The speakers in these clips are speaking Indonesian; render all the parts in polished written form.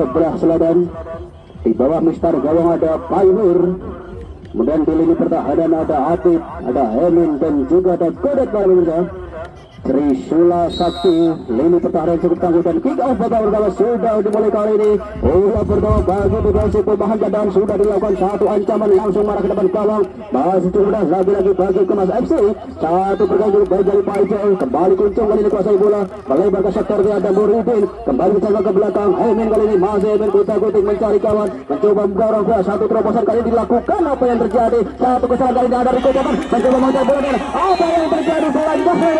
sebelah selatan. Di bawah Mister gawang ada Painur. Kemudian di lini pertahanan ada Atib, ada Hemin dan juga ada Kodet para pemirsa. Trisula Sakti, lini pertahanan cukup tangguh dan kick off babak pertama sudah dimulai kali ini. Bola pertama bagi PPFC Pemahan dan sudah dilakukan satu ancaman langsung marah ke depan gawang. Masih mudah lagi-lagi bagi Kemas FC. Satu pergaulan baik dari Paijo, kembali kuncung kali ini kuasai bola, melebar ke sektor dia ada Muridin, kembali ke belakang. Hemin kali ini masih Hemin kutak-kutik mencari kawan, mencoba mendorong ke satu terobosan kali ini dilakukan. Apa yang terjadi? Satu kesalahan kali ini ada Riko Jaman mencoba mengejar bola. Apa yang terjadi? Bola di bawah.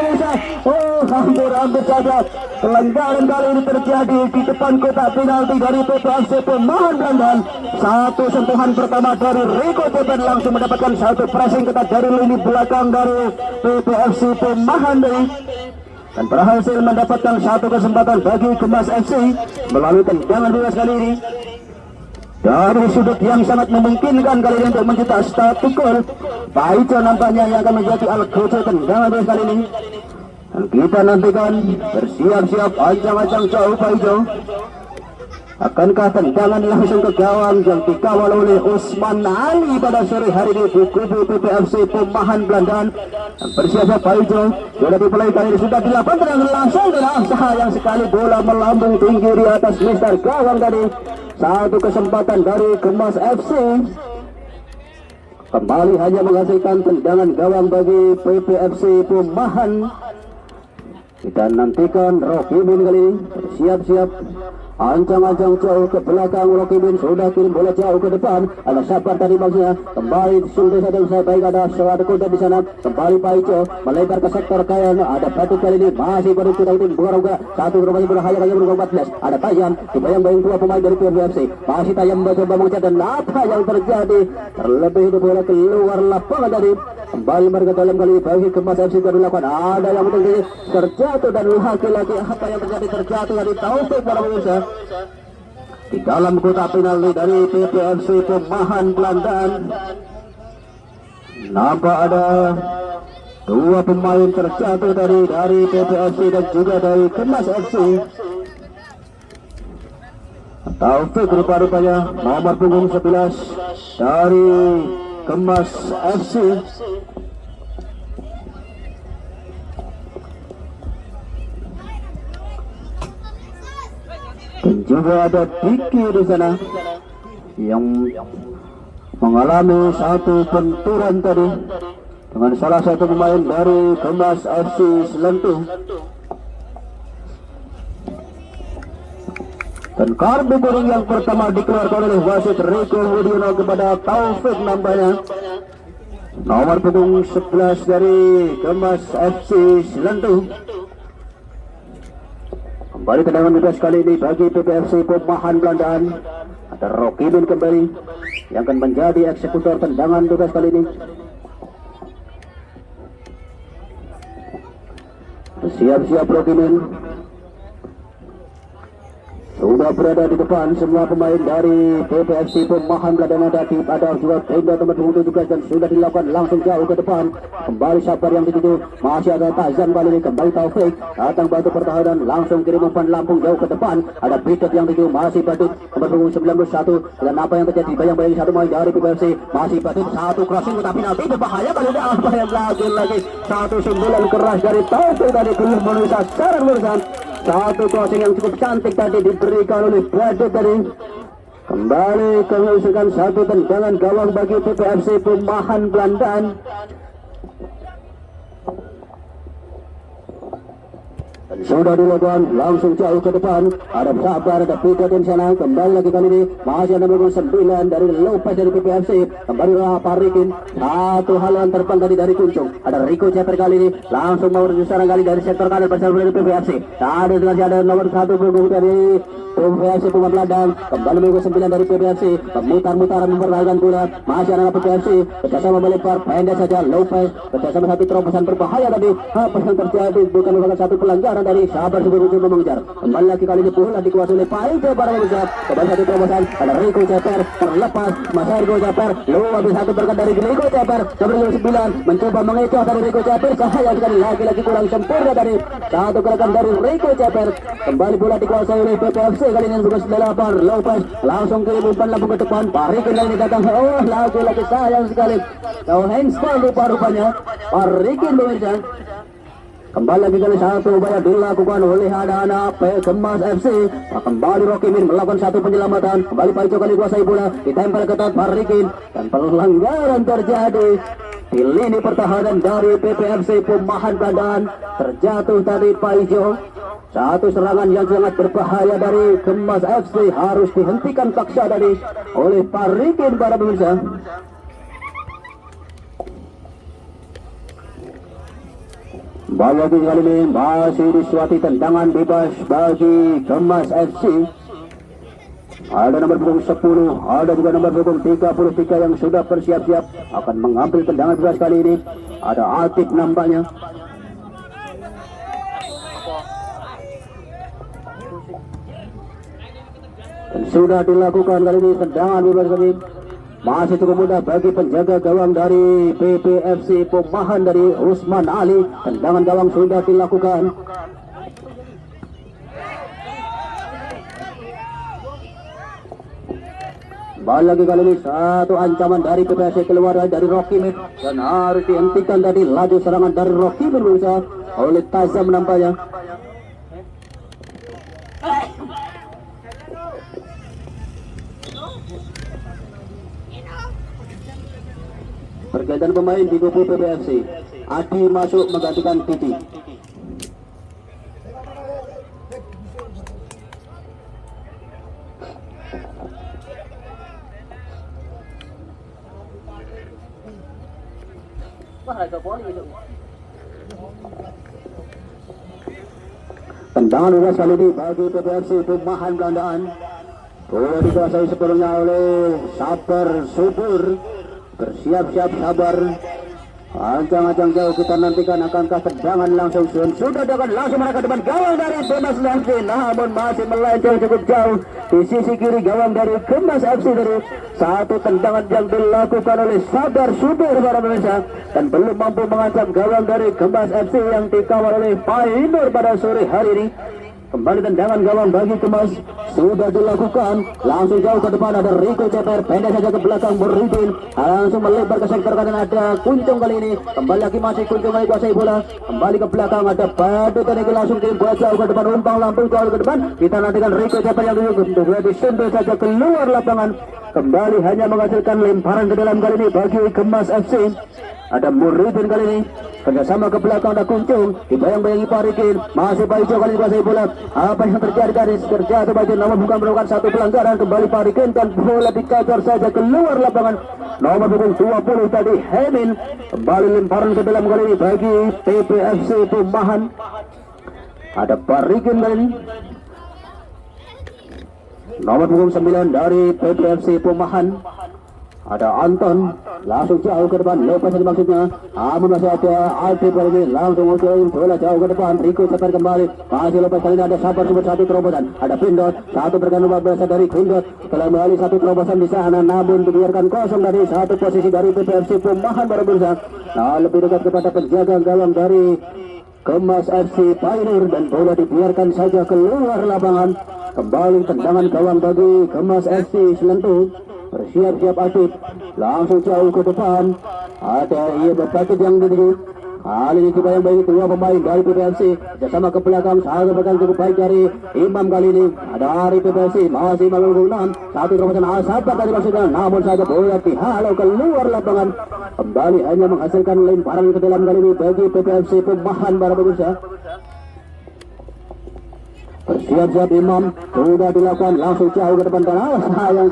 Oh, hampir saja pelanggaran kali ini terjadi di depan kotak penalti dari PPFC Pemahan Blandan. Satu sentuhan pertama dari Riko Jaman langsung mendapatkan satu pressing ketat dari lini belakang dari PPFC Pemahan dan berhasil mendapatkan satu kesempatan bagi Kemas FC melalui tendangan bebas kali ini dari sudut yang sangat memungkinkan kali ini untuk mencetak satu gol. Paijo nampaknya yang akan menjadi al-gojo tendangan bebas kali ini. Dan kita nantikan bersiap-siap ancang-ancang jauh Paijo. Akankah tendangan langsung ke gawang yang dikawal oleh Usman Ali pada sore hari ini di kubu PPFC Pemahan Blandan. Dan bersiap-siap Paijo sudah dimulai kali ini, sudah dilakukan tendangan langsung dan sayang sekali bola melambung tinggi di atas Mister gawang tadi. Satu kesempatan dari Kemas FC kembali hanya menghasilkan tendangan gawang bagi PPFC Pemahan. Kita nantikan Rocky Bin kali ini siap-siap ancang-ancang jauh ke belakang. Rocky Bin sudah kirim bola jauh ke depan. Ada Sabar tadi maksudnya kembali suntai saja usai baik, ada suatu kuda di sana. Kembali Paijo melebar ke sektor kanan. Ada Batu kali ini masih baru kita itu buka satu bermain berhaya hanya berubah 14. Ada Tayam dibayang-bayang dua pemain dari PPFC. Masih Tayam mencoba mengejar dan apa yang terjadi? Terlebih itu bola keluar lapangan tadi. Kembali mereka dalam kali bagi Kemas FC dilakukan. Ada yang penting terjatuh dan laki-laki apa yang terjadi terjatuh dari Taufik para pemirsa di dalam kotak penalti dari PPFC Pemahan Blandan. Nampak ada dua pemain terjatuh dari PPFC dan juga dari Kemas FC. Taufik rupa-rupanya nomor punggung 11 dari Kemas FC. Dan juga ada Diki di sana yang mengalami satu benturan tadi dengan salah satu pemain dari Kemas FC Selentuh. Dan kartu kuning yang pertama dikeluarkan oleh wasit Riko Wudiono kepada Taufik nampaknya nomor punggung 11 dari Kemas FC Selentuh. Kembali tendangan bebas kali ini bagi PPFC Pemahan Blandan. Ada Rocky Bin kembali yang akan menjadi eksekutor tendangan bebas kali ini. Siap-siap Rocky Bin. Sudah berada di depan semua pemain dari PPFC Pemahan Blandan. Ada juga tenda nomor 17 dan sudah dilakukan langsung jauh ke depan. Kembali Sabar yang dituju, masih ada Tazan kali ini, kembali Taufik datang bantu pertahanan, langsung kirim umpan Lampung jauh ke depan. Ada Bidet yang dituju, masih Badut nomor punggung 91. Dan apa yang terjadi? Bayang-bayang satu main dari PPFC, masih Badut, satu crossing tetapi nanti berbahaya kali ini. Apa yang lagi satu sundulan keras dari Taufik tadi belum menuju sasaran lulusan. Satu crossing yang cukup cantik tadi diberikan oleh Badut tadi. Kembali mengusulkan satu tendangan gawang bagi PPFC Pemahan Blandan. Sudah dilakukan langsung jauh ke depan. Ada Sabar, ada Peter di sana. Kembali lagi kali ini masih ada nomor 9 dari Lopez dari PPFC. Kembali Parikin. Satu hal yang terbang tadi dari Kuncung. Ada Rico Ceper kali ini langsung mau serang kali dari sektor kanan bersama dari PPFC. Ada nomor 1 punggung dari PPFC Pemahan Blandan. Kembali nomor 9 dari PPFC. Memutar-mutaran mempertahankan bola. Masih ada PPFC. Bersama melempar pendek saja Lopez. Bersama satu terobosan berbahaya tadi. Apa yang terjadi? Bukan merupakan satu pelanggaran belakang dari Sabar Subur mencoba mengejar. Kembali lagi kali ini bola dikuasai oleh Paijo para pemirsa. Kembali satu terobosan ada Rico Ceper terlepas Mas Rico Ceper luar biasa satu berkat dari Rico Ceper nomor 9 mencoba mengecoh dari Rico Ceper cahaya sekali lagi kurang sempurna dari satu gerakan dari Rico Ceper. Kembali bola dikuasai oleh PPFC kali ini tugas 8 Lopez langsung kirim umpan lambung ke depan Parikin lagi datang lagi sayang sekali kau handball rupa-rupanya Parikin pemirsa. Kembali lagi kali satu upaya dilakukan oleh anak-anak Kemas FC. Kembali Rocky Min melakukan satu penyelamatan. Kembali Paijo kali kuasai bola ditempel ketat Parikin dan pelanggaran terjadi di lini pertahanan dari PPFC Pemahan Bandan. Terjatuh tadi Paijo. Satu serangan yang sangat berbahaya dari Kemas FC harus dihentikan paksa tadi oleh Parikin para pemirsa. Bagi kali ini masih disuati tendangan bebas bagi Kemas FC. Ada nomor punggung 10, ada juga nomor punggung 33 yang sudah bersiap-siap akan mengambil tendangan bebas kali ini. Ada Atif nampaknya. Dan sudah dilakukan kali ini tendangan bebas kali ini. Masih cukup mudah bagi penjaga gawang dari PPFC Pemahan dari Usman Ali. Tendangan gawang sudah dilakukan. Balik lagi kali ini satu ancaman dari PPFC keluar dari Rocky Min dan harus dihentikan tadi laju serangan dari Rocky Min berusaha oleh Tazam nampaknya. Pergantian pemain di kubu PPFC. Adi masuk menggantikan Titi. Tendangan bebas kali ini bagi PPFC Pemahan Belandaan. Bola dikuasai sepenuhnya oleh Sabar Subur. Bersiap-siap Sabar. Ancang-ancang jauh kita nantikan akankah tendangan langsung sudah dapat langsung mereka depan gawang dari Kemas FC, namun masih melenceng cukup jauh di sisi kiri gawang dari Kemas FC dari satu tendangan yang dilakukan oleh Sabar Subur para pemirsa dan belum mampu mengancam gawang dari Kemas FC yang dikawal oleh Painur pada sore hari ini. Kembali tendangan gawang bagi Kemas sudah dilakukan langsung jauh ke depan ada Rico Ceper pendek saja ke belakang Muridin langsung melebar ke sektor kanan ada Kuncung kali ini kembali lagi masih Kuncung lagi kuasai bola kembali ke belakang ada Badut ini langsung kirim bola jauh ke depan umpan lampung jauh ke depan kita nantikan Rico Ceper yang disentuh saja keluar lapangan kembali hanya menghasilkan lemparan ke dalam kali ini bagi Kemas FC. Ada Muridin kali ini kerjasama ke belakang ada Kuncung dibayang-bayangi Parikin masih Paijo kali kuasai bola apa yang terjadi dari terjatuh bagi nomor bukan melakukan satu pelanggaran kembali Parikin dan bola dikacor saja keluar lapangan nomor punggung 20 tadi Hemin kembali lemparan ke dalam kali ini bagi PPFC Pemahan ada Parikin kali ini nomor punggung 9 dari PPFC Pemahan ada Anton langsung jauh ke depan Lopez ini maksudnya namun masih ada Alfred kali ini langsung usul bola jauh ke depan Rico Ceper kembali masih Lopez kali ini ada Sabar Subur satu terobosan ada Pindot satu bergantung berasal dari Pindot setelah kembali satu terobosan di sana namun dibiarkan kosong dari satu posisi dari PPFC Pemahan baru berusaha lebih dekat kepada penjaga gawang dari Kemas FC Pioneer dan bola dibiarkan saja keluar lapangan kembali tendangan gawang bagi Kemas FC Selentu. Bersiap-siap Atif langsung jauh ke depan ada berpaket yang dituju kali ini kita yang baik dua pemain dari PPFC bersama ke belakang satu pegang cukup baik dari Imam kali ini ada dari PPFC masih 56 satu terobosan Sabar tadi maksudnya namun saja bola dihalau keluar lapangan kembali hanya menghasilkan lemparan ke dalam kali ini bagi PPFC Pemahan para pemirsa. Bersiap-siap Imam sudah dilakukan langsung jauh ke depan tanah sayang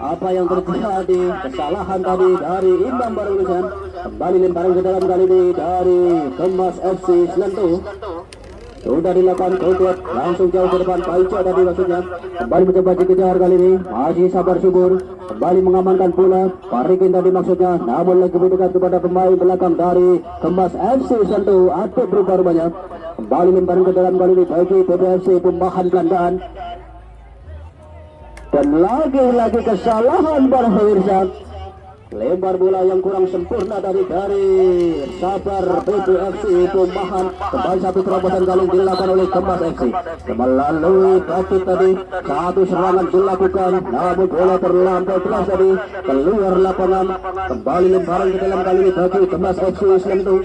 apa yang terjadi kesalahan tadi dari Imam barusan kembali lemparan ke dalam kali ini dari Kemas FC Selentu Sudah dilakukan kuat, langsung jauh ke depan. Paico tadi maksudnya kembali mencoba dikejar kali ini, masih sabar subur, kembali mengamankan bola. Parikin tadi maksudnya, namun lagi mendekat kepada pemain belakang dari Kemas FC Santo atau berubah rupanya. Kembali lemparan ke dalam kali ini bagi PPFC Pembahan Belandaan. Dan lagi-lagi kesalahan para pemirsa. Lempar bola yang kurang sempurna dari Sabar PPFC Pembahan. Kembali satu terobosan kali dilakukan oleh Kemas FC. Melalui Batik tadi, satu serangan dilakukan, namun bola terlampau keras tadi keluar lapangan. Kembali lemparan ke dalam kali ini bagi Kemas FC Selentu.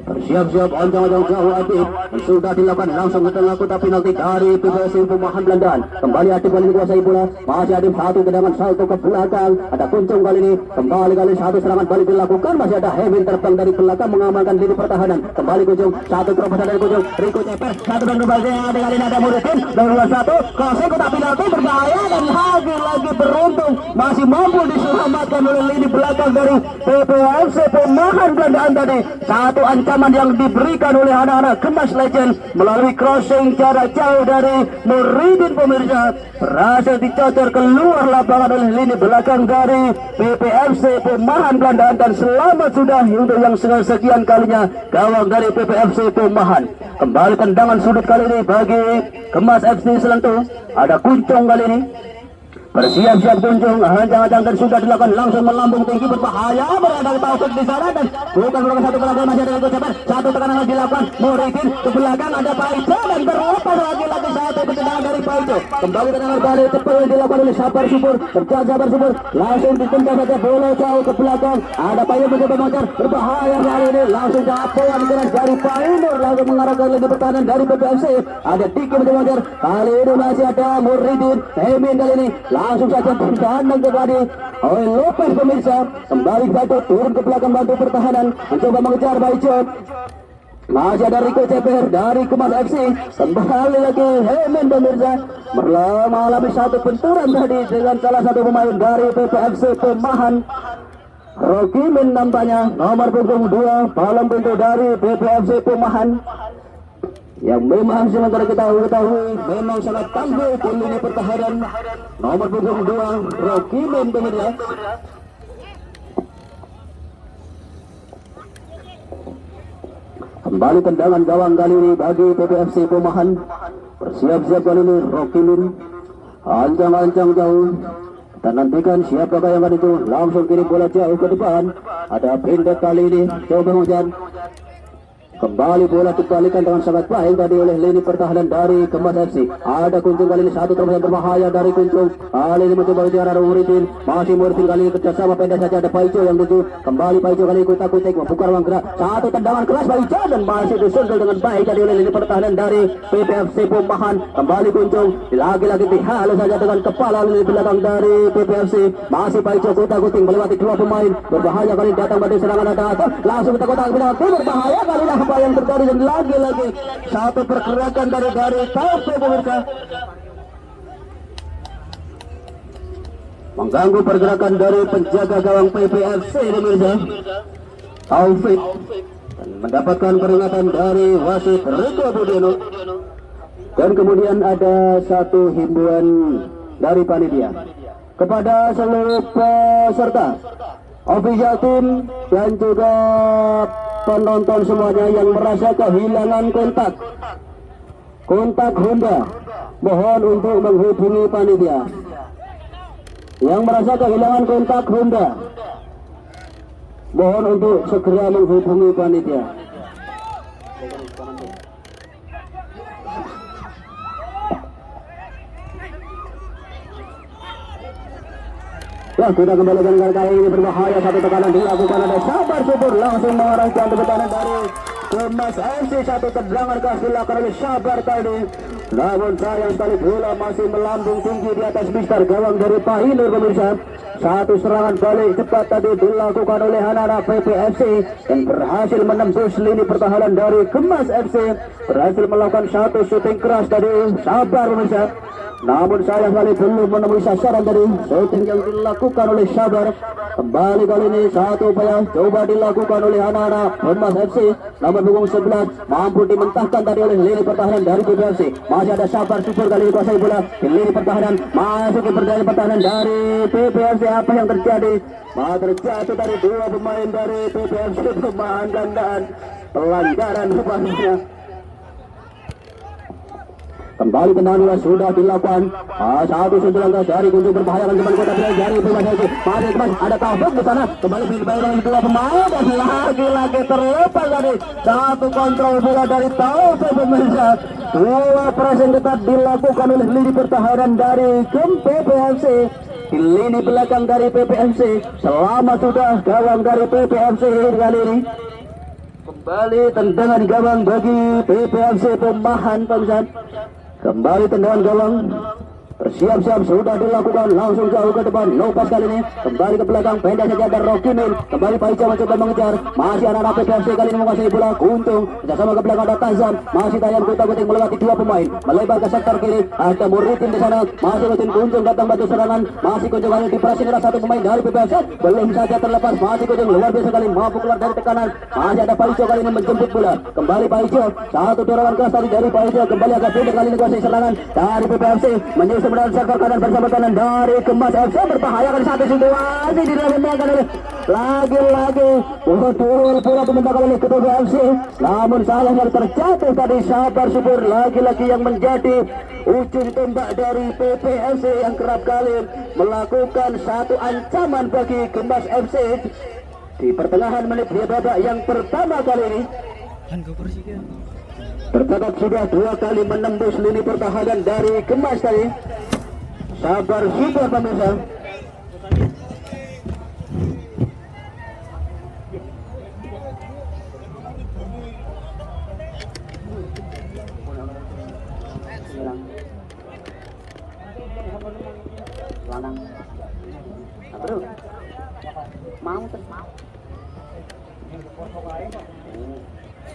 Bersiap-siap anjang-anjang jauh Adib. Sudah dilakukan langsung ke tengah kotak penalti dari PPFC Pembahan Belandaan. Kembali Adib kali ini kuasai bola. Masih Adib satu tendangan salto ke belakang. Ada Kuncung kali ini. Kembali kali satu serangan balik dilakukan. Masih ada Hemin terbang dari belakang mengamankan diri pertahanan. Kembali Kuncung. Satu terobosan dari Kuncung. Riko Ceper. Satu dan kembali ada kali ini ada Muridin. Nomor satu. Kuasai kotak penalti berbahaya dan lagi beruntung. Masih mampu diselamatkan oleh lini belakang dari PPFC Pembahan Belandaan tadi. Satu ancaman yang diberikan oleh anak-anak Kemas Legend melalui crossing jarak jauh dari Muridin pemirsa, berhasil dicocor keluar lapangan oleh lini belakang dari PPFC Pembahan Belandaan. Dan selamat sudah untuk yang sekian kalinya gawang dari PPFC Pembahan. Kembali tendangan sudut kali ini bagi Kemas FC Selentu. Ada Kuncung kali ini. Bersiap-siap Kuncung, jangan-jangan dan sudah dilakukan langsung melambung tinggi berbahaya, berada Taufik di sana dan bukan satu pelanggan masih ada Riko Ceper. Satu tekanan lagi dilakukan Muridin ke belakang, ada Paico dan terlepas lagi satu ketendangan dari Paico. Kembali tendangan balik tepat yang dilakukan oleh Sabar Subur, berjalan Sabar Subur langsung ditendang saja bola jauh ke belakang. Ada Paico mencoba mengejar, berbahaya kali ini langsung jatuh dikeras dari Painur langsung mengarahkan lagi pertahanan dari PPFC. Ada Diki mencoba mengejar, kali ini masih ada Muridin, Hemin kali ini langsung saja bertandang kembali oleh Lopez pemirsa. Kembali Batu turun ke belakang bantu pertahanan, mencoba mengejar Baicot. Masih ada Riko Ceper dari Kemas FC. Kembali lagi Hemen pemirsa, mengalami satu benturan tadi dengan salah satu pemain dari PPFC Pembahan. Rokimin nampaknya nomor punggung 2 palang pintu dari PPFC Pembahan, yang memang sementara kita ketahui memang sangat tangguh di lini pertahanan. Nomor punggung 2 Rokimin pemirsa. Kembali tendangan gawang kali ini bagi PPFC Pembahan. Bersiap-siap kali ini Rokimin, ancang-ancang jauh. Kita nantikan siapakah yang akan itu langsung kirim bola jauh ke depan. Ada pendek kali ini, coba hujan. Kembali bola dibalikan dengan sangat baik tadi oleh lini pertahanan dari Kemas FC. Ada Kuncung kali ini, satu terobosan berbahaya dari Kuncung. Kali ini mencoba kejar arah Muridin. Masih Muridin kali ini kerjasama pendek saja, ada Paico yang tuju. Kembali Paico kali ini kutak-kutik membuka ruang gerak. Satu tendangan keras Paico dan masih disundul dengan baik tadi oleh lini pertahanan dari PPFC Pembahan. Kembali Kuncung, lagi-lagi dihalau saja dengan kepala lini belakang dari PPFC. Masih Paico kutak-kutik melewati dua pemain. Berbahaya kali ini datang pada serangan ada atau langsung kita kotak berbahaya kali ini. Apa yang terjadi dan lagi-lagi satu pergerakan dari Taufik pemirsa mengganggu pergerakan dari penjaga gawang PPFC pemirsa Taufik, dan mendapatkan peringatan dari wasit Riko Budiono. Dan kemudian ada satu himbauan dari panitia kepada seluruh peserta, official tim dan juga penonton semuanya yang merasa kehilangan kontak Honda, mohon untuk menghubungi panitia. Yang merasa kehilangan kontak Honda, mohon untuk segera menghubungi panitia. Ya, kita kembalikan kali ini berbahaya, satu tekanan dilakukan ada Sabar Subur langsung mengarahkan tekanan dari Kemas FC. Satu tendangan keras dilakukan oleh Sabar tadi, namun sayang sekali bola masih melambung tinggi di atas mister gawang dari Painur pemirsa. Satu serangan balik cepat tadi dilakukan oleh anak-anak PPFC dan berhasil menembus lini pertahanan dari Kemas FC. Berhasil melakukan satu shooting keras tadi Sabar pemirsa. namun sayang sekali belum menemui sasaran dari shooting yang dilakukan oleh Sabar. Kembali kali ini satu upaya coba dilakukan oleh anak-anak Kemas FC nomor punggung 11 mampu dimentahkan tadi oleh lini pertahanan dari PPFC. Masih ada Sabar Super kali ini kuasai bola di lini pertahanan, masuk ke pertahanan dari PPFC. Apa yang terjadi? Terjatuh dari dua pemain dari PPFC, pemain dan pelanggaran rupanya. Kembali tendangan sudah dilakukan. Satu sundulan dari kunjung berbahaya dan kembali kota dari Kemas FC. Masih ada Taufik di sana. Kembali dari dua pemain dan lagi-lagi terlepas tadi. Satu kontrol bola dari Taufik pemirsa. Dua pressing ketat dilakukan oleh lini pertahanan dari PPFC. Di lini belakang dari PPFC. Selamat sudah gawang dari PPFC kali ini. Kembali tendangan gawang bagi PPFC Pemahan pemirsa. Kembali tendangan gawang, bersiap-siap sudah dilakukan, langsung jauh ke depan, no pass kali ini, kembali ke belakang, pendek saja dan Rocky Mil, kembali Paica mencoba mengejar, masih anak-anak PPFC kali ini menguasai bola, Kuntung, sama ke belakang ada Tazam, masih Tayang Kuta-Kuting melewati dua pemain, melebar ke sektor kiri, ada Muritin di sana, masih Kutin Kunjung datang bantu serangan, masih Kunjung kali dipressing oleh satu pemain dari PPFC, belum saja terlepas, masih Kunjung luar biasa kali, mampu keluar dari tekanan, masih ada Paica kali ini menjemput bola, kembali Paica, satu dorongan keras tadi dari Paica, kembali agak pendek kali ini kuasai serangan dari PPFC, menyusul medan sektor kanan bersama kanan dari Kemas FC, berbahaya kali satu situasi dilakukan oleh lagi-lagi betul pula pembentangan oleh ketua FC, namun sayang yang terjatuh tadi Sabar Subur lagi-lagi yang menjadi ujung tombak dari PPFC yang kerap kali melakukan satu ancaman bagi Kemas FC di pertengahan menit babak yang pertama kali ini. Tercatat sudah dua kali menembus lini pertahanan dari Kemas tadi. Sabar Super pemirsa. Mau terus mau.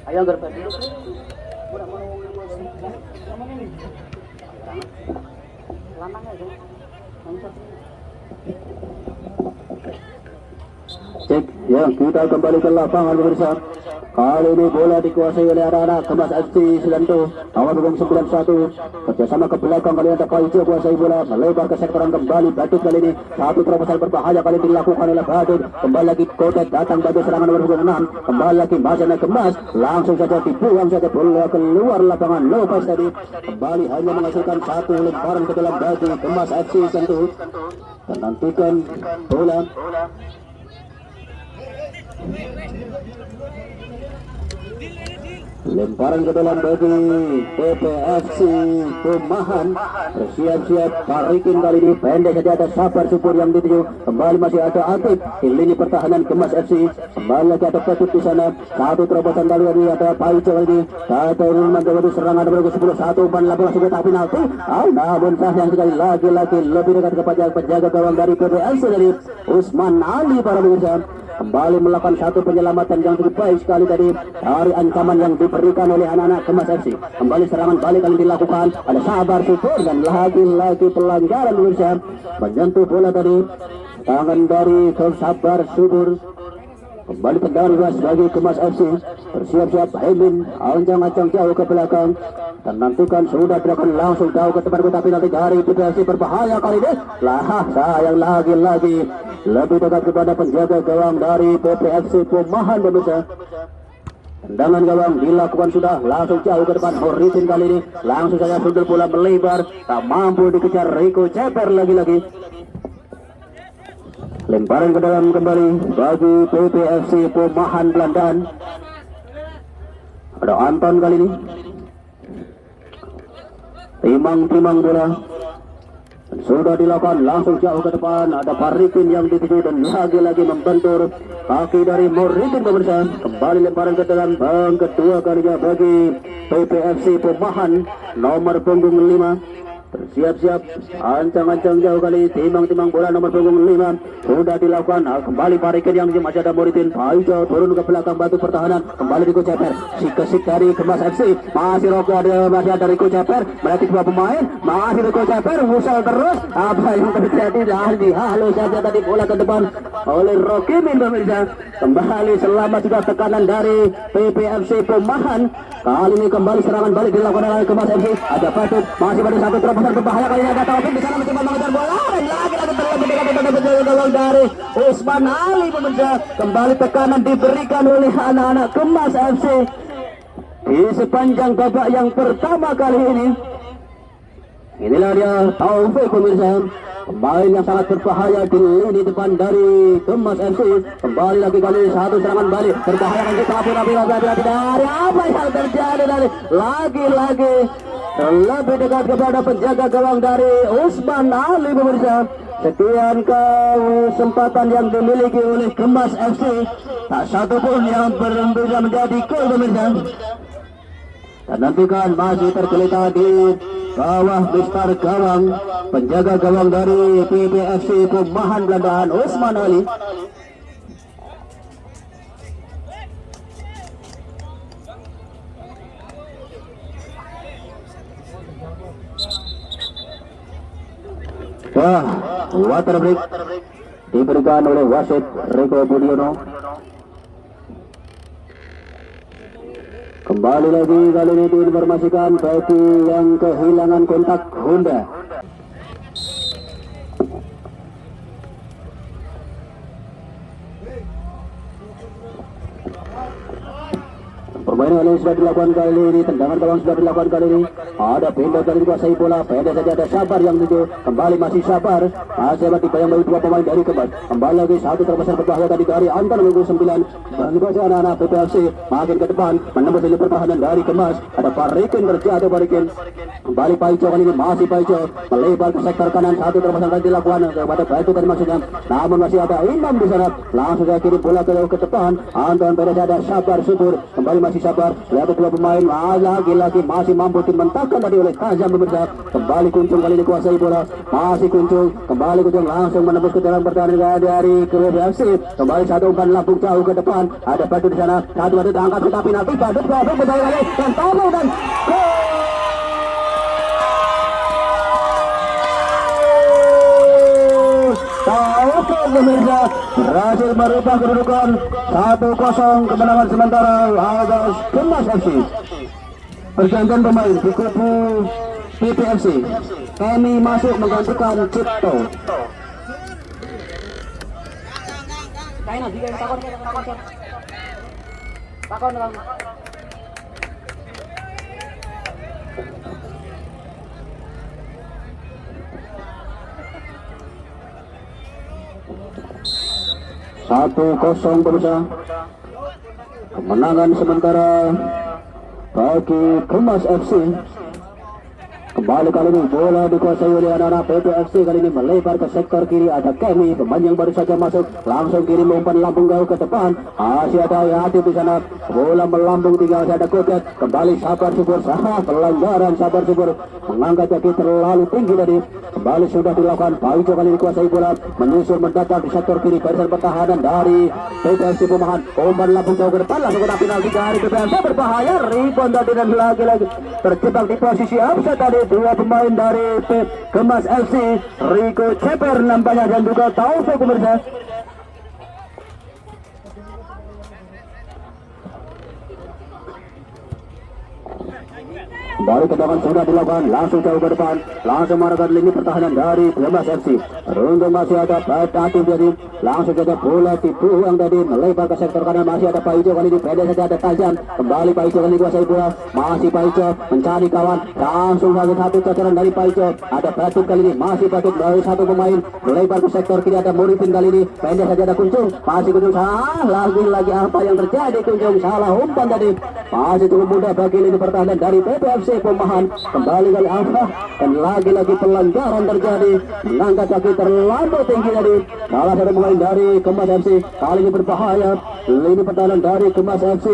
Ayo gerbang. Cek ya, kita kembali ke lapangan pemirsa. Kali ini bola dikuasai oleh anak-anak Kemas FC Silanto nomor punggung 91, kerjasama ke belakang kali ada Paijo kuasai bola melebar ke sektoran kembali Badut kali ini satu terobosan berbahaya kali dilakukan oleh Badut, kembali lagi Kotet datang bagi serangan nomor punggung 6, kembali lagi masih naik Kemas, langsung saja dibuang saja bola keluar lapangan, no pass tadi, kembali hanya menghasilkan satu lemparan ke dalam bagi Kemas FC Silanto dan nantikan bola lemparan ke dalam bagi PPFC Pemahan, bersiap-siap tarikin kali ini pendek saja ada Sabar Subur yang dituju, kembali masih ada Atik di lini pertahanan Kemas FC, kembali lagi ada Petut di sana, satu terobosan kali ini ada Paico kali ini, satu rumah ke serangan nomor 10, satu umpan langsung kita penalti, namun sayang sekali lagi-lagi lebih dekat kepada penjaga gawang dari PPFC dari Usman Ali para pemirsa. Kembali melakukan satu penyelamatan yang cukup baik sekali tadi dari ancaman yang diberikan oleh anak-anak Kemas FC. Kembali serangan balik kali dilakukan, ada Sabar Subur dan lagi-lagi pelanggaran pemirsa, menyentuh bola tadi tangan dari Sabar Subur. Kembali tendangan luas bagi Kemas FC, bersiap-siap Hemin ancang-ancang jauh ke belakang dan nantikan sudah dilakukan langsung jauh ke depan kotak penalti dari PPFC, berbahaya kali ini. Sayang lagi-lagi lebih dekat kepada penjaga gawang dari PPFC Pemahan pemirsa. Tendangan gawang dilakukan sudah langsung jauh ke depan, Muritin kali ini langsung saja sundul bola melebar, tak mampu dikejar Rico Ceper lagi-lagi. Lemparan ke dalam kembali bagi PPFC Pemahan Belandaan. Ada Anton kali ini timang bola dan sudah dilakukan langsung jauh ke depan, ada Parikin yang dituju dan lagi-lagi membentur kaki dari Muritin pemirsa. Kembali lemparan ke dalam kedua kalinya bagi PPFC Pemahan nomor punggung 5, Siap-siap, ancang-ancang jauh kali, timang-timang bola nomor punggung 5 sudah dilakukan. Kembali Parikin yang masih ada Muridin Paijo turun ke belakang batu pertahanan, kembali Riko Ceper, sikesik dari Kemas FC, masih Roko masih ada Riko Ceper, berarti dua pemain, masih Riko Ceper, musal terus, apa yang terjadi? Dan dihalus saja tadi bola ke depan oleh Rocky Min pemirsa. Kembali selamat juga tekanan dari PPFC Pemahan. Kali ini kembali serangan balik dilakukan oleh Kemas FC. Ada Patut, masih pada satu terobosan berbahaya kali ini ada Taufik di sana mencoba mengejar bola dan lagi terlalu gawang dari Usman Ali pemirsa. Kembali tekanan diberikan oleh anak-anak Kemas FC di sepanjang babak yang pertama kali ini. Inilah dia Taufik pemirsa, pemain yang sangat berbahaya di lini depan dari Kemas FC. Kembali lagi kali satu serangan balik berbahaya kan kita tapi dari apa yang terjadi dari lagi-lagi lebih dekat kepada penjaga gawang dari Usman Ali pemirsa. Sekian kesempatan yang dimiliki oleh Kemas FC, tak satu pun yang bisa menjadi gol pemirsa. Dan nantikan masih tergeletak di bawah Mister Gawang, penjaga gawang dari PPFC Pemahan Belandaan Usman Ali. Wah, water break diberikan oleh wasit Riko Budiono. Kembali lagi kali ini diinformasikan bagi yang kehilangan kontak Honda. Permainan kali ini sudah dilakukan kali ini, tendangan gawang sudah dilakukan kali ini. Ada pindah kali dikuasai bola, pendek saja ada Sabar yang tuju. Kembali masih Sabar, masih dapat dibayang bagi dua pemain dari Kemas. Kembali lagi satu terbesar berbahaya tadi dari Anton menunggu 9. Dikuasai anak-anak PPFC, makin ke depan menembus lini pertahanan dari Kemas. Ada Parikin terjatuh Parikin. Kembali Paijo kali ini masih Paijo melebar ke sektor kanan, satu terbesar kali dilakukan kepada Batu tadi maksudnya. Namun masih ada Imam di sana, langsung saya kirim bola ke depan. Anton pendek ada Sabar Subur, kembali masih Sabar, lihat dua pemain lagi-lagi masih mampu dimentahkan tadi oleh Kazam pemirsa. Kembali Kuncung kali ini kuasai bola, masih Kuncung, kembali Kuncung langsung menembus ke dalam pertahanan dari PPFC. Kembali satu umpan lambung jauh ke depan, ada Batu di sana, satu Batu angkat tetapi nanti Batu berbahaya kali dan tahu dan Taufik pemirsa berhasil merubah kedudukan 1-0 kemenangan sementara atas Kemas FC. Pergantian pemain di kubu PPFC. Kami masuk menggantikan Cipto. Satu kosong pemirsa, kemenangan sementara bagi Kemas FC. Kembali kali ini bola dikuasai oleh anak-anak PPFC. Kali ini melebar ke sektor kiri, ada Kemi, pemain yang baru saja masuk, langsung kirim umpan lambung jauh ke depan. Masih ada Yati di sana, bola melambung tinggal ada Kodet. Kembali Sabar Subur, pelanggaran Sabar Subur mengangkat kaki terlalu tinggi tadi. Kembali sudah dilakukan, Paijo kali dikuasai bola, menyusul mendatar di sektor kiri, barisan pertahanan dari PPFC Pemahan. Umpan lambung jauh ke depan, langsung kena penalti dari PPFC, berbahaya, rebound tadi dan lagi-lagi terjebak di posisi offside tadi. Dua pemain dari Kemas FC, Riko Ceper nampaknya dan juga Taufik pemirsa. Kembali tendangan sudah dilakukan, langsung jauh ke depan, langsung mengarahkan lini pertahanan dari Kemas FC. Runtung masih ada Batatim jadi, langsung saja bola dibuang tadi melebar ke sektor kanan, masih ada Paijo kali ini pendek saja ada Tajam. Kembali Paijo kali ini kuasai bola, masih Paijo mencari kawan, langsung saja satu cacaran dari Paijo. Ada Batatim kali ini, masih Batatim dari satu pemain melebar ke sektor kiri, ada Muridin kali ini pendek saja ada Kuncung, masih Kuncung salah lagi apa yang terjadi, Kuncung salah umpan tadi. Masih cukup mudah bagi lini pertahanan dari PPFC Pemahan. Kembali kali apa dan lagi-lagi pelanggaran terjadi, mengangkat kaki terlalu tinggi tadi salah satu pemain dari Kemas FC. Kali ini berbahaya lini pertahanan dari Kemas FC.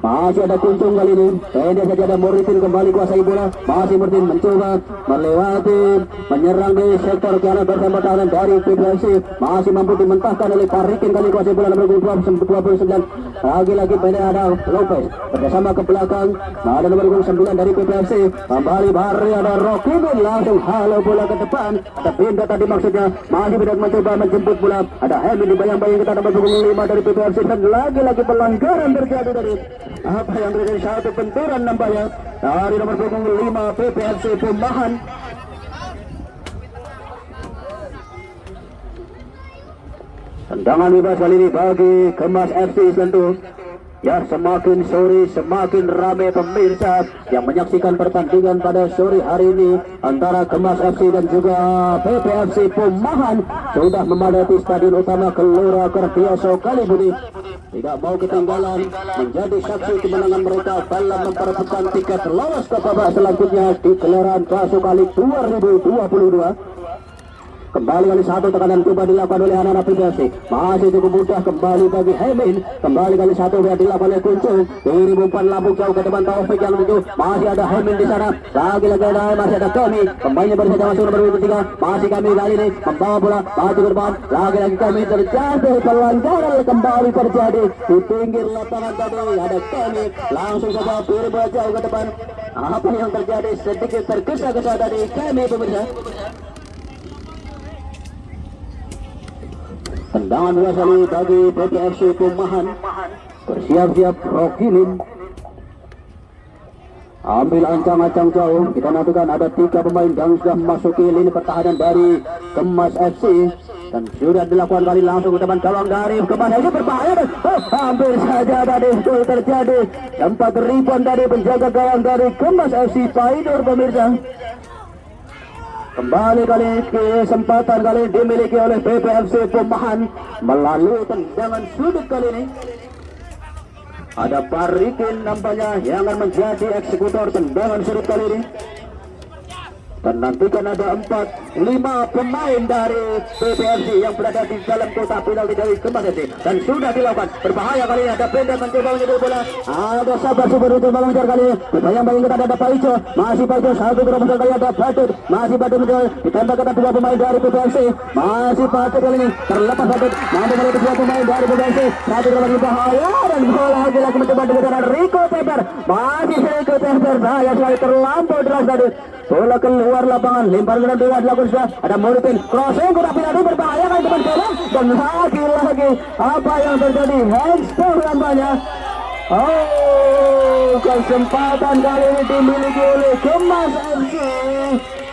Masih ada Kuncung kali ini. Pendek saja ada Muritin kembali kuasai bola. Masih Muritin mencoba melewati menyerang di sektor kanan bersama tahanan dari PPFC. Masih mampu dimentahkan oleh Parikin kali kuasai bola nomor 29. Lagi-lagi pendek ada Lopez bersama ke belakang. Ada nomor 9 dari PPFC. Kembali Bari ada Rocky langsung halo bola ke depan. Ada pindah tadi maksudnya. Masih tidak mencoba menjemput bola. Ada Hemi dibayang-bayang kita nomor 5 dari PPFC dan lagi-lagi pelanggaran terjadi dari apa yang terjadi satu benturan nampaknya dari nomor 5 PPFC Pemahan. Tendangan bebas kali ini bagi Kemas FC tentu. Ya, semakin sore semakin ramai pemirsa yang menyaksikan pertandingan pada sore hari ini antara Kemas FC dan juga PPFC Pemahan. Sudah memadati stadion utama Gelora Kertioso Kalibudi. Tidak mau ketinggalan menjadi saksi kemenangan mereka dalam memperebutkan tiket lolos ke babak selanjutnya di gelaran Kaso Kali 2022. Kembali kali satu tekanan coba dilakukan oleh anak-anak PPFC. Masih cukup mudah kembali bagi Hemin. Kembali kali satu dilakukan oleh Kuncung. Kiri umpan lambung jauh ke depan Taufik yang menuju. Masih ada Hemin di sana. Lagi-lagi ada masih ada Kami. Kembalinya baru saja masuk nomor 23. Masih Kami kali ini membawa bola maju ke depan. Lagi-lagi Kami terjadi pelanggaran kembali terjadi di pinggir lapangan tadi. Ada Kami langsung saja kirim bola jauh ke depan. Apa yang terjadi sedikit tergesa-gesa tadi Kami pemirsa. Tendangan dua kali bagi PPFC Pemahan. Bersiap-siap Rokilin. Ambil ancang-ancang jauh. Kita nantikan ada 3 pemain yang sudah memasuki lini pertahanan dari Kemas FC. Dan sudah dilakukan kali langsung ke depan gawang dari Kemas FC. Berbahaya. Hampir saja tadi gol terjadi. Sempat rebound dari penjaga gawang dari Kemas FC Paidur pemirsa. Kembali kali kesempatan kali dimiliki oleh PPFC Pemahan melalui tendangan sudut kali ini. Ada Parikin nampaknya yang akan menjadi eksekutor tendangan sudut kali ini. Dan nantikan ada 4-5 pemain dari PPFC yang berada di dalam kotak penalti dari Kemas FC. Dan sudah dilakukan berbahaya kali ini. Ada pendek mencoba menyedot bola. Ada Sabar Super mencoba mengejar kali ini. Bayang-bayang kita ada Pak Ijo. Masih Pak Ijo satu terobosan kali ada Badut. Masih Badut mencoba ditembak kepada 2 pemain dari PPFC. Masih Badut kali ini terlepas Badut. Mampu melalui 2 pemain dari PPFC. Satu terobosan bahaya dan bola lagi mencoba dengan Rico Teper. Masih Rico Teper bahaya sekali terlampau deras tadi. Bola keluar lapangan, lempar ke dalam dilakukan sudah. Ada Muritin, crossing kotak penalti berbahaya kali depan gawang dan lagi apa yang terjadi? Handball nampaknya. Oh, kesempatan kali ini dimiliki oleh Kemas FC.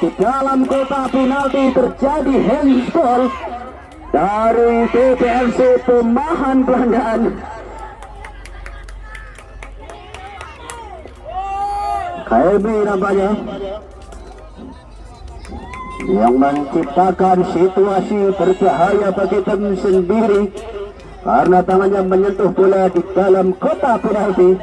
Di dalam kotak penalti terjadi handball dari PPFC Pemahan Belandaan. Kami nampaknya yang menciptakan situasi berbahaya bagi tim sendiri karena tangannya menyentuh bola di dalam kotak penalti.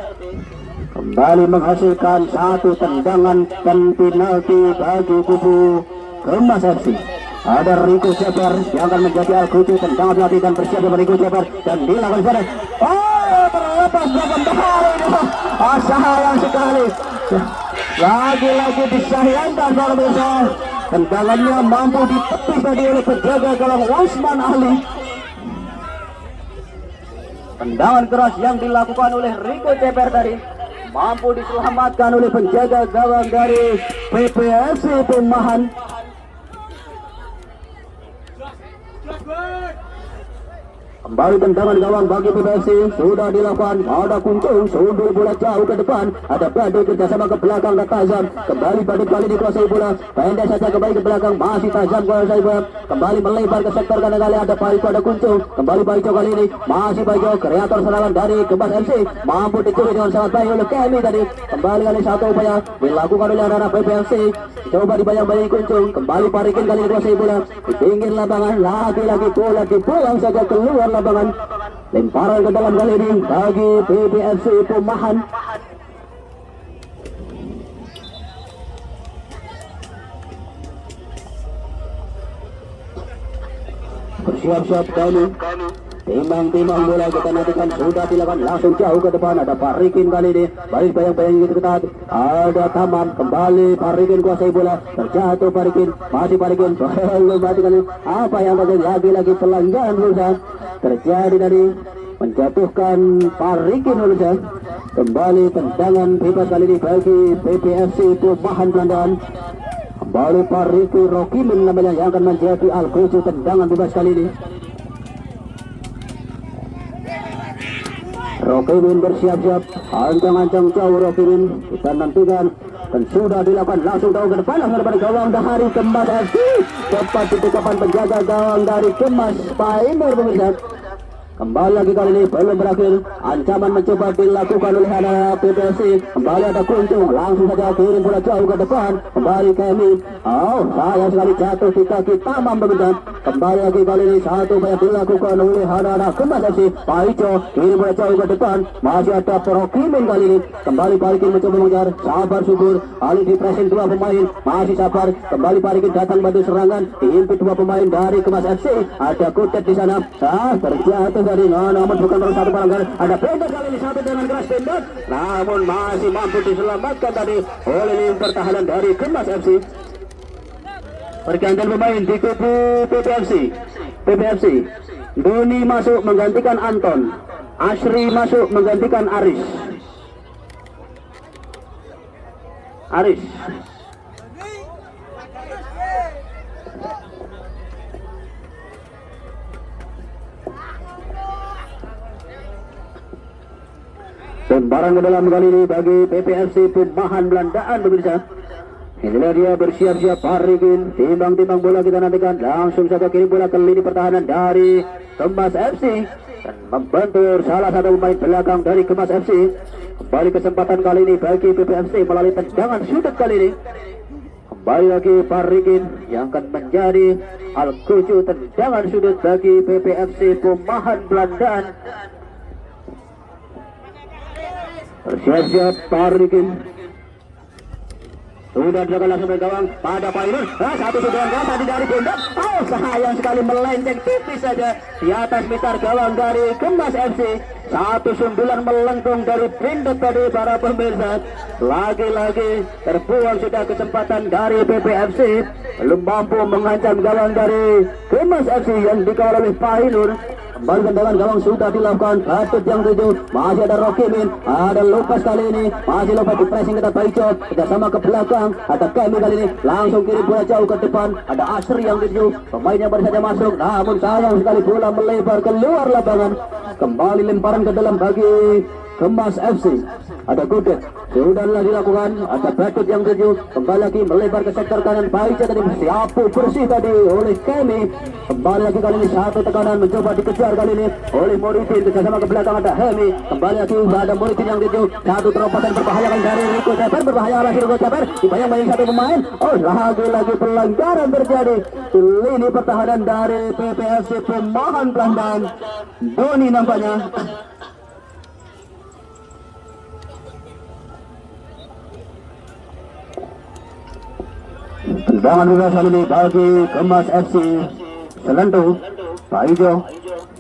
Kembali menghasilkan satu tendangan dan penalti bagi kubu Kemas FC. Ada Rico Ceper yang akan menjadi Al-Qudu tendangan penalti dan bersiap dari Rico Ceper dan dilakukan sana. Oh, terlepas dengan bahaya. Sayang sekali. Lagi-lagi disayangkan kalau bisa. Tendangannya mampu ditepis tadi oleh penjaga gawang Usman Ali. Tendangan keras yang dilakukan oleh Rico Ceper tadi mampu diselamatkan oleh penjaga gawang dari PPFC Pemahan. Kembali tendangan gawang bagi PPFC sudah dilakukan. Ada Kuncung sundul bola jauh ke depan. Ada Badut kerjasama ke belakang dan Tajam. Kembali Badut kali dikuasai bola. Pendek saja kembali ke belakang. Masih Tajam kuasai bola. Kembali melebar ke sektor kanan kali ada Paico, ada Kuncung. Kembali Paico kali ini. Masih Paico kreator serangan dari Kemas FC. Mampu dicuri dengan sangat baik oleh Kemi tadi. Kembali kali satu upaya dilakukan oleh anak PPFC. Coba dibayang-bayangi Kuncung. Kembali Parikin kali dikuasai bola. Di pinggir lapangan lagi-lagi bola dibuang saja keluar lapangan. Lemparan ke dalam kali ini bagi PPFC Pemahan. Bersiap-siap kali Timbang-timbang bola kita nantikan sudah dilakukan langsung jauh ke depan. Ada Parikin kali ini baris bayang-bayang gitu ketat. Ada Tamam kembali Parikin kuasai bola terjatuh Parikin masih Parikin belum mati kali. Apa yang terjadi lagi-lagi pelanggaran berusaha terjadi dari menjatuhkan Parikin berusaha. Kembali tendangan bebas kali ini bagi PPFC Perumahan Belandaan. Kembali Parikin Rokimin namanya yang akan menjadi al-qucu tendangan bebas kali ini. Rokimin bersiap-siap, ancang-ancang jauh Rokimin, kita nantikan dan sudah dilakukan langsung jauh ke depan dari gawang dari Kemas FC. Cepat ditutupkan penjaga gawang dari Kemas Paimur pemirsa. Kembali lagi kali ini belum berakhir. Ancaman mencoba dilakukan oleh anak PPFC. Kembali ada Kunjung, langsung saja kirim bola jauh ke depan. Kembali Kemi. Oh, sayang sekali jatuh di kaki Tamam pemirsa. Kembali lagi kali ini satu banyak dilakukan oleh anak Kemas FC. Paico kirim bola jauh ke depan. Masih ada Rokimin kali ini. Kembali Parikin mencoba mengejar. Sabar subur. Kali di pressing dua pemain. Masih sabar. Kembali Parikin datang bantu serangan. Diimpit dua pemain dari Kemas FC. Ada Kutet di sana. Terjatuh dari namun bukan baru satu pelanggaran. Ada Pendek kali ini satu dengan keras Pendek. Namun masih mampu diselamatkan tadi oleh tim pertahanan dari Kemas FC. Pergantian pemain di kubu PPFC. Doni masuk menggantikan Anton. Asri masuk menggantikan Aris. Sembarang ke dalam kali ini bagi PPFC Perumahan Belandaan pemirsa. Inilah dia bersiap-siap Parikin. Timbang-timbang bola kita nantikan. Langsung saja kirim bola ke lini pertahanan dari Kemas FC. Dan membentur salah satu pemain belakang dari Kemas FC. Kembali kesempatan kali ini bagi PPFC melalui tendangan sudut kali ini. Kembali lagi Parikin yang akan menjadi al-qucu tendangan sudut bagi PPFC Perumahan Belandaan. Bersiap-siap Parikin. Sudah dilakukan langsung dari gawang pada Painur. Satu sundulan gawang tadi dari Pendek. Oh, sayang sekali melenceng tipis saja di atas mitar gawang dari Kemas FC. Satu sundulan melengkung dari Pendek tadi para pemirsa. Lagi-lagi terbuang sudah kesempatan dari PPFC. Belum mampu mengancam gawang dari Kemas FC yang dikawal oleh Painur. Kembali tendangan gawang sudah dilakukan. Patut yang tujuh. Masih ada Rokimin. Ada Lukas kali ini. Masih Lukas di pressing kita Paico. Kita sama ke belakang. Ada Kemi kali ini. Langsung kirim bola jauh ke depan. Ada Asri yang tujuh. Pemain yang baru saja masuk. Namun sayang sekali bola melebar keluar lapangan. Kembali lemparan ke dalam bagi Kemas FC. Ada Kudet. Sudahlah dilakukan. Ada Patut yang tujuh. Kembali lagi melebar ke sektor kanan. Paico tadi siapu bersih tadi oleh Kemi. Kembali lagi kali ini satu tekanan mencoba dikejar kali ini oleh Moridin. Bersama ke belakang ada Hemi. Kembali lagi ada Moridin yang tujuh. Satu terobosan berbahayakan dari Rico Ceper. Berbahaya lagi Rico Ceper. Dibayang-bayang satu pemain. Oh, lagi-lagi pelanggaran terjadi di lini pertahanan dari PPFC Perumahan Belandaan. Doni nampaknya. Tendangan bebas kali ini bagi Kemas FC. Selentu Paijo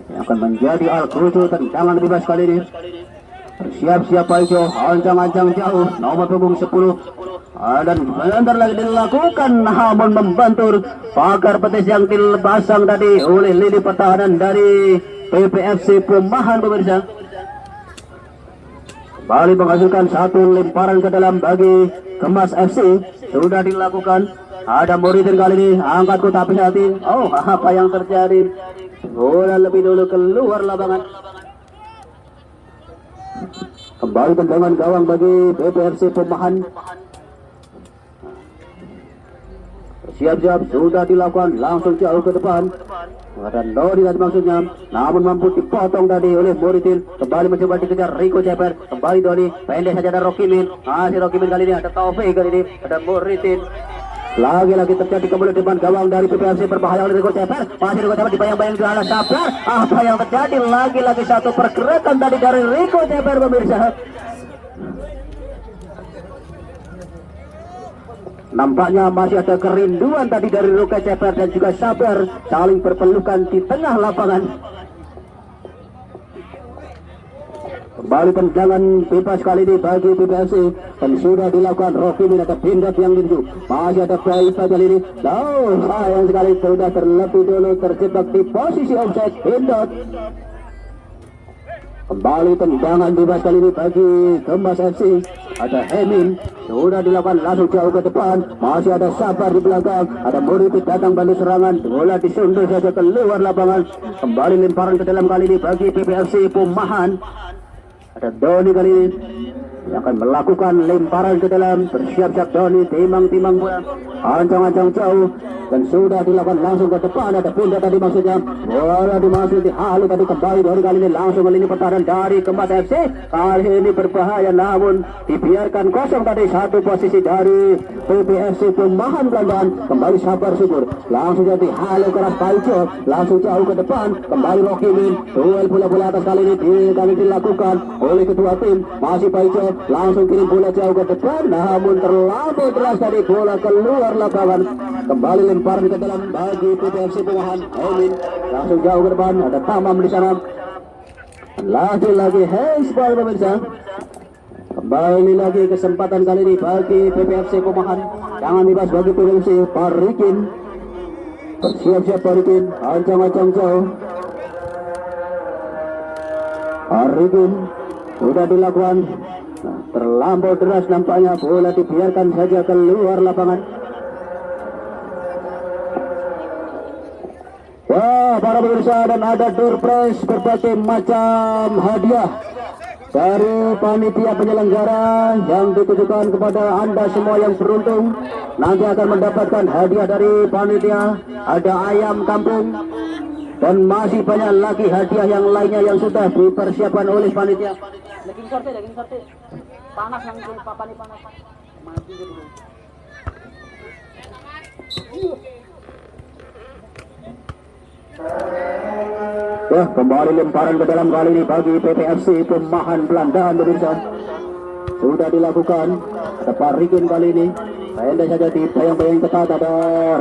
yang akan menjadi al-qucu tendangan bebas kali ini. Bersiap-siap Paijo, ancang-ancang jauh nomor punggung 10. Dan sebentar lagi dilakukan namun membantur pagar petis yang dipasang tadi oleh lini pertahanan dari PPFC Perumahan pemirsa. Kembali menghasilkan satu lemparan ke dalam bagi Kemas FC. Sudah dilakukan. Ada Moridin kali ini. Angkat ku tapi hati. Oh, apa yang terjadi? Bola lebih dulu keluar lapangan. Kembali tendangan gawang bagi PPFC Perumahan. Siap-siap sudah dilakukan langsung jauh ke depan. Ada Dodi tadi maksudnya, namun mampu dipotong tadi oleh Moridin. Kembali mencoba dikejar Rico Ceper. Kembali Dodi, pendek saja ada Rokimin. Masih Rokimin kali ini, ada Taufik kali ini, ada Moridin. Lagi-lagi terjadi kembali depan gawang dari PPFC berbahaya oleh Rico Ceper. Masih Rico Ceper dibayang-bayang di alas Sablar. Apa yang terjadi? Lagi-lagi satu pergerakan tadi dari Rico Ceper pemirsa. Nampaknya masih ada kerinduan tadi dari Rico Ceper dan juga Sabar saling berpelukan di tengah lapangan. Kembali tendangan bebas kali ini bagi PPFC dan sudah dilakukan Rocky Min atau pindot yang lindu. Masih ada Faifa kali ini. Sayang sekali sudah terlebih dulu terjebak di posisi offside pindot. Kembali tendangan bebas kali ini bagi Kemas FC. Ada Hemin, sudah dilakukan langsung jauh ke depan. Masih ada Sabar di belakang. Ada Muriti datang bantu serangan. Bola disundur saja keluar lapangan. Kembali lemparan ke dalam kali ini bagi PPFC Pumahan. Ada Doni kali ini yang akan melakukan lemparan ke dalam. Bersiap-siap Doni, timang-timang bola, ancang-ancang jauh dan sudah dilakukan langsung ke depan. Ada pindah tadi maksudnya, bola dimasuki halu tadi kembali Doni kali ini langsung ke lini pertahanan dari Kemas FC. Kali ini berbahaya namun dibiarkan kosong tadi satu posisi dari PPFC Pumahan Belandaan. Kembali Sabar Syukur langsung jadi halu keras Paijo, langsung jauh ke depan. Kembali Rocky Min, duel bola-bola atas kali ini dilakukan oleh kedua tim. Masih Paijo langsung kirim bola jauh ke depan namun terlampau deras dari bola keluar lapangan. Kembali lemparan ke dalam bagi PPFC Pumahan. Emin langsung jauh ke depan. Ada Tamam di sana. Lagi-lagi handsball pemirsa. Kembali lagi kesempatan kali ini bagi PPFC Pumahan. Jangan bebas bagi PPFC. Parikin bersiap-siap Parikin. Ancang-ancang jauh. Parikin sudah dilakukan. Terlampau deras nampaknya bola dibiarkan saja keluar lapangan. Ya para pemirsa, dan ada door prize berbagai macam hadiah dari panitia penyelenggara yang ditujukan kepada Anda semua yang beruntung. Nanti akan mendapatkan hadiah dari panitia. Ada ayam kampung dan masih banyak lagi hadiah yang lainnya yang sudah dipersiapkan oleh panitia. Daging sorte. Panas yang papan panas. Mati dulu. Kembali lemparan ke dalam kali ini bagi PPFC Pumahan Belandaan pemirsa. Sudah dilakukan. Ada Parikin kali ini. Pendek saja di bayang-bayang ketat. Ada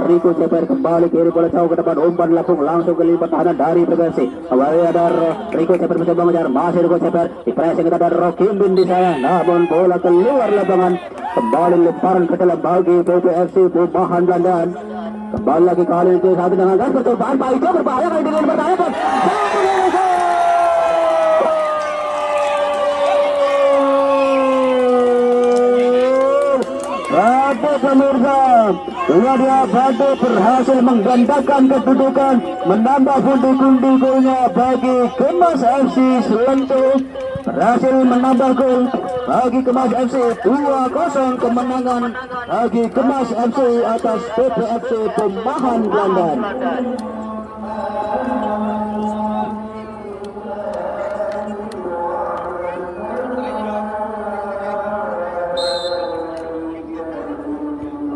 Rico Ceper kembali kiri bola jauh ke depan. Umpan langsung ke lini pertahanan dari PPFC. Kembali ada Rico Ceper mencoba mengejar. Masih Rico Ceper. Di pressing kita ada Rocky Min di sana. Namun bola keluar lapangan. Kembali lemparan ke dalam bagi PPFC Pumahan Belandaan. Kembali lagi kali itu satu dengan gas percobaan Pak Ijo berbahaya kali dengan bertahan. Batu pemirsa, dia Batu berhasil menggandakan kedudukan, menambah pundi-pundi golnya bagi Kemas FC Selentuk. Berhasil menambah gol bagi Kemas FC. 2-0 kemenangan bagi Kemas FC atas PPFC Pumahan Belandaan.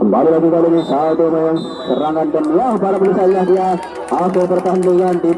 Kembali lagi kali ini satu serangan dan para pemirsa dia akhir pertandingan di